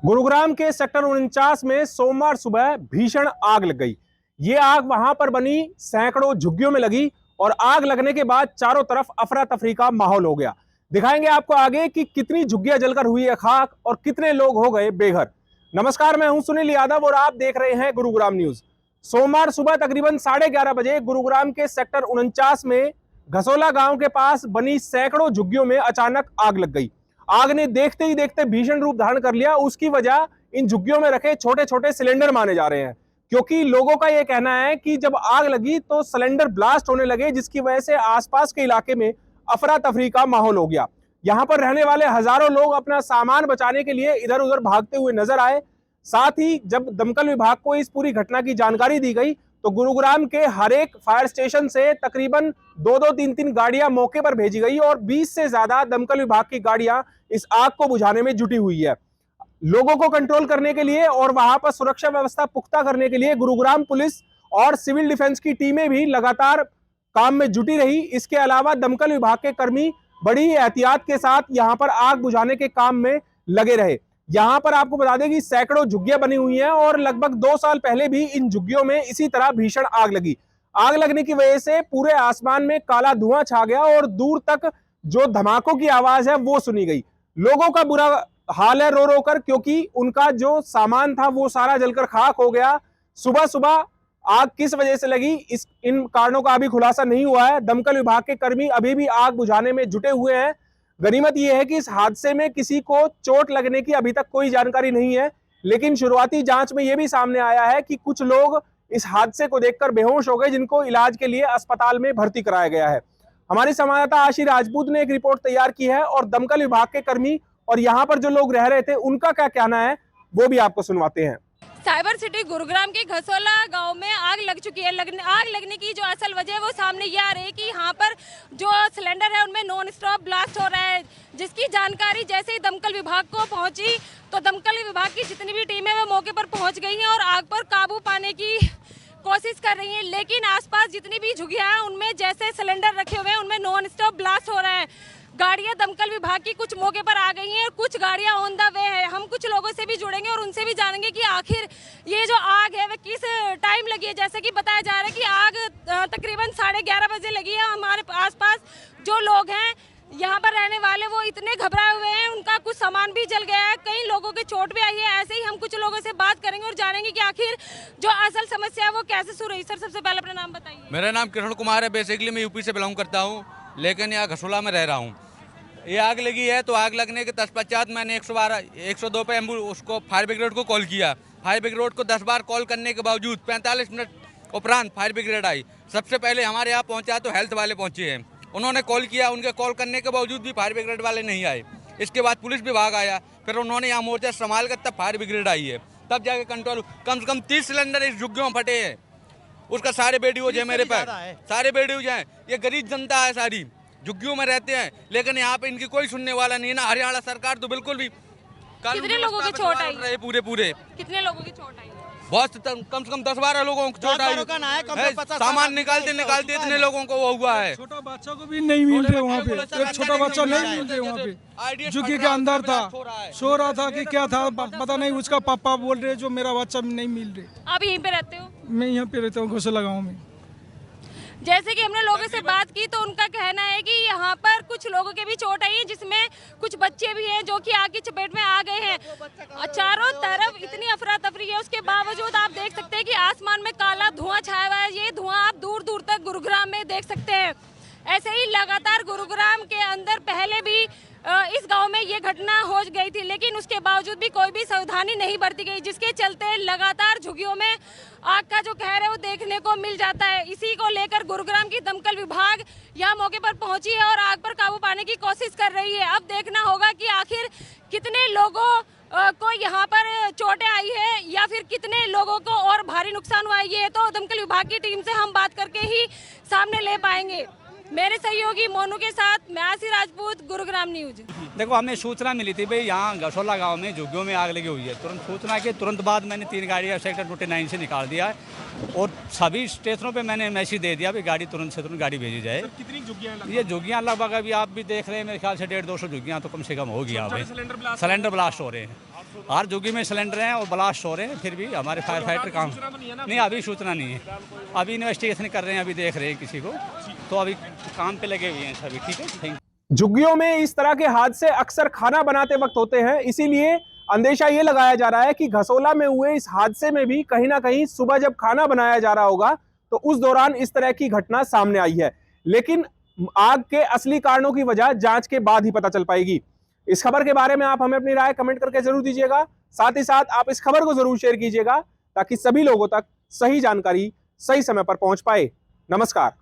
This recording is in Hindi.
गुरुग्राम के सेक्टर 49 में सोमवार सुबह भीषण आग लग गई। ये आग वहां पर बनी सैकड़ों झुग्गियों में लगी और आग लगने के बाद चारों तरफ अफरा तफरी का माहौल हो गया। दिखाएंगे आपको आगे कि कितनी झुग्गियां जलकर हुई है खाक और कितने लोग हो गए बेघर। नमस्कार, मैं हूं सुनील यादव और आप देख रहे हैं गुरुग्राम न्यूज। सोमवार सुबह तकरीबन 11:30 बजे गुरुग्राम के सेक्टर 49 में घसोला गांव के पास बनी सैकड़ों झुग्गियों में अचानक आग लग गई। आग ने देखते ही देखते भीषण रूप धारण कर लिया। उसकी वजह इन झुग्गियों में रखे छोटे छोटे सिलेंडर माने जा रहे हैं, क्योंकि लोगों का यह कहना है कि जब आग लगी तो सिलेंडर ब्लास्ट होने लगे, जिसकी वजह से आसपास के इलाके में अफरा तफरी का माहौल हो गया। यहां पर रहने वाले हजारों लोग अपना सामान बचाने के लिए इधर उधर भागते हुए नजर आए। साथ ही जब दमकल विभाग को इस पूरी घटना की जानकारी दी गई तो गुरुग्राम के हर एक फायर स्टेशन से तकरीबन 2-3 गाड़ियां मौके पर भेजी गई और 20 से ज्यादा दमकल विभाग की गाड़ियां इस आग को बुझाने में जुटी हुई है। लोगों को कंट्रोल करने के लिए और वहां पर सुरक्षा व्यवस्था पुख्ता करने के लिए गुरुग्राम पुलिस और सिविल डिफेंस की टीमें भी लगातार काम में जुटी रही। इसके अलावा दमकल विभाग के कर्मी बड़ी एहतियात के साथ यहां पर आग बुझाने के काम में लगे रहे। यहां पर आपको बता दें कि सैकड़ों झुग्गियां बनी हुई हैं और लगभग 2 साल पहले भी इन झुग्गियों में इसी तरह भीषण आग लगी। आग लगने की वजह से पूरे आसमान में काला धुआं छा गया और दूर तक जो धमाकों की आवाज है वो सुनी गई। लोगों का बुरा हाल है रो रो कर, क्योंकि उनका जो सामान था वो सारा जलकर खाक हो गया। सुबह सुबह आग किस वजह से लगी, इन कारणों का अभी खुलासा नहीं हुआ है। दमकल विभाग के कर्मी अभी भी आग बुझाने में जुटे हुए हैं। गनीमत यह है कि इस हादसे में किसी को चोट लगने की अभी तक कोई जानकारी नहीं है, लेकिन शुरुआती जांच में यह भी सामने आया है कि कुछ लोग इस हादसे को देखकर बेहोश हो गए, जिनको इलाज के लिए अस्पताल में भर्ती कराया गया है। हमारी संवाददाता आशी राजपूत ने एक रिपोर्ट तैयार की है और दमकल विभाग के कर्मी और यहाँ पर जो लोग रह रहे थे उनका क्या कहना है वो भी आपको सुनवाते हैं। साइबर सिटी गुरुग्राम के घसोला गांव में आग लग चुकी है। आग लगने की जो असल वजह है वो सामने ये आ रही है कि यहाँ पर जो सिलेंडर है उनमें नॉन स्टॉप ब्लास्ट हो रहा है, जिसकी जानकारी जैसे ही दमकल विभाग को पहुंची तो दमकल विभाग की जितनी भी टीमें वो मौके पर पहुंच गई हैं और आग पर काबू पाने की कोशिश कर रही हैं। लेकिन आसपास जितनी भी झुग्गियां हैं उनमें जैसे सिलेंडर रखे हुए हैं उनमें नॉन स्टॉप ब्लास्ट हो रहा है। गाड़ियां दमकल विभाग की कुछ मौके पर आ गई हैं और कुछ गाड़ियां ऑन द वे है। हम कुछ लोगों से भी जुड़ेंगे और उनसे भी जानेंगे कि आखिर ये जो आग है वह किस टाइम लगी है। जैसे कि बताया जा रहा है कि आग तकरीबन 11:30 बजे लगी है। हमारे आसपास जो लोग हैं यहाँ पर रहने वाले वो इतने घबराए हुए हैं, उनका कुछ सामान भी जल गया है, कई लोगों के चोट भी आई है। ऐसे ही हम कुछ लोगों से बात करेंगे और जानेंगे कि आखिर जो असल समस्या है वो कैसे शुरू हुई। सर, सबसे पहले अपना नाम बताइए। मेरा नाम किरण कुमार है। बेसिकली मैं यूपी से बिलोंग करता हूँ, लेकिन यहाँ घसोला में रह रहा हूँ। ये आग लगी है तो आग लगने के तत्पश्चात मैंने 112 102 पे उसको फायर ब्रिगेड को कॉल किया। फायर ब्रिगेड को 10 बार कॉल करने के बावजूद 45 मिनट उपरांत फायर ब्रिगेड आई। सबसे पहले हमारे यहाँ पहुँचा तो हेल्थ वाले पहुँचे हैं, उन्होंने कॉल किया, उनके कॉल करने के बावजूद भी फायर ब्रिगेड वाले नहीं आए। इसके बाद पुलिस विभाग आया, फिर उन्होंने यहाँ मोर्चा संभाल कर तब फायर ब्रिगेड आई है, तब जाके कंट्रोल। कम से कम 30 सिलेंडर इस झुग्गियों में फटे हैं। उसका सारे वीडियोज है मेरे पास, सारे वीडियोज हैं। ये गरीब जनता है, सारी झुग्गियों में रहते हैं, लेकिन यहाँ पे इनकी कोई सुनने वाला नहीं है ना। हरियाणा सरकार तो बिल्कुल भी। कितने लोगों की चोट आई? पूरे कितने लोगों की चोट आई? बहुत कम से कम 10-12 लोगों को चोट आई। सामान निकालते इतने लोगों को वो हुआ है। छोटा बच्चा को भी नहीं मिल रहे वहाँ पे, एक छोटा बच्चा नहीं मिल रहे वहाँ पे, झुग्गी के अंदर था, सो रहा था कि क्या था पता नहीं। उसका पापा बोल रहे जो मेरा बच्चा नहीं मिल रहे। आप यहीं पे रहते हो? मैं यहाँ पे रहता हूँ घोसला गाँव में। जैसे कि हमने लोगों से बात की तो उनका कहना है कि यहाँ पर कुछ लोगों के भी चोट आई है, जिसमें कुछ बच्चे भी हैं जो कि आग की चपेट में आ गए हैं। चारों तरफ इतनी अफरा तफरी है, उसके बावजूद आप देख सकते हैं कि आसमान में काला धुआं छाया हुआ है। ये धुआं आप दूर दूर तक गुरुग्राम में देख सकते हैं। ऐसे ही लगातार गुरुग्राम के अंदर पहले भी इस गांव में ये घटना हो गई थी, लेकिन उसके बावजूद भी कोई भी सावधानी नहीं बरती गई, जिसके चलते लगातार झुग्गियों में आग का जो कहर है वो देखने को मिल जाता है। इसी को लेकर गुरुग्राम की दमकल विभाग यहाँ मौके पर पहुंची है और आग पर काबू पाने की कोशिश कर रही है। अब देखना होगा कि आखिर कितने लोगों को यहाँ पर चोटें आई है या फिर कितने लोगों को और भारी नुकसान हुआ है। ये तो दमकल विभाग की टीम से हम बात करके ही सामने ले पाएंगे। मेरे सहयोगी मोनू के साथ मैं आसी राजपूत, गुरुग्राम न्यूज। देखो, हमें सूचना मिली थी भाई यहाँ घसोला गांव में झुग्गियों में आग लगी हुई है। तुरंत सूचना के तुरंत बाद मैंने 3 गाड़ियाँ सेक्टर 29 से निकाल दिया है और सभी स्टेशनों पे मैंने मैसेज दे दिया भाई गाड़ी तुरंत से तुरंत गाड़ी भेजी जाए। कितनी झुग्गियां ये झुग्गियाँ लगभग अभी आप भी देख रहे हैं, मेरे ख्याल से 150-200 झुग्गियाँ तो कम से कम हो गया भाई। सिलेंडर ब्लास्ट हो रहे हैं, हर झुग्गी में सिलेंडर हैं और ब्लास्ट हो रहे हैं। फिर भी हमारे फायर फाइटर काम नहीं, अभी सूचना नहीं है, अभी इन्वेस्टिगेशन कर रहे हैं, अभी देख रहे हैं किसी को, तो अभी काम पे लगे हुए हैं सभी। ठीक है, थैंक यू। झुग्गियों में इस तरह के हादसे अक्सर खाना बनाते वक्त होते हैं, इसीलिए अंदेशा ये लगाया जा रहा है कि घसोला में हुए इस हादसे में भी कहीं ना कहीं सुबह जब खाना बनाया जा रहा होगा तो उस दौरान इस तरह की घटना सामने आई है। लेकिन आग के असली कारणों की वजह जांच के बाद ही पता चल पाएगी। इस खबर के बारे में आप हमें अपनी राय कमेंट करके जरूर दीजिएगा। साथ ही साथ आप इस खबर को जरूर शेयर कीजिएगा ताकि सभी लोगों तक सही जानकारी सही समय पर पहुंच पाए। नमस्कार।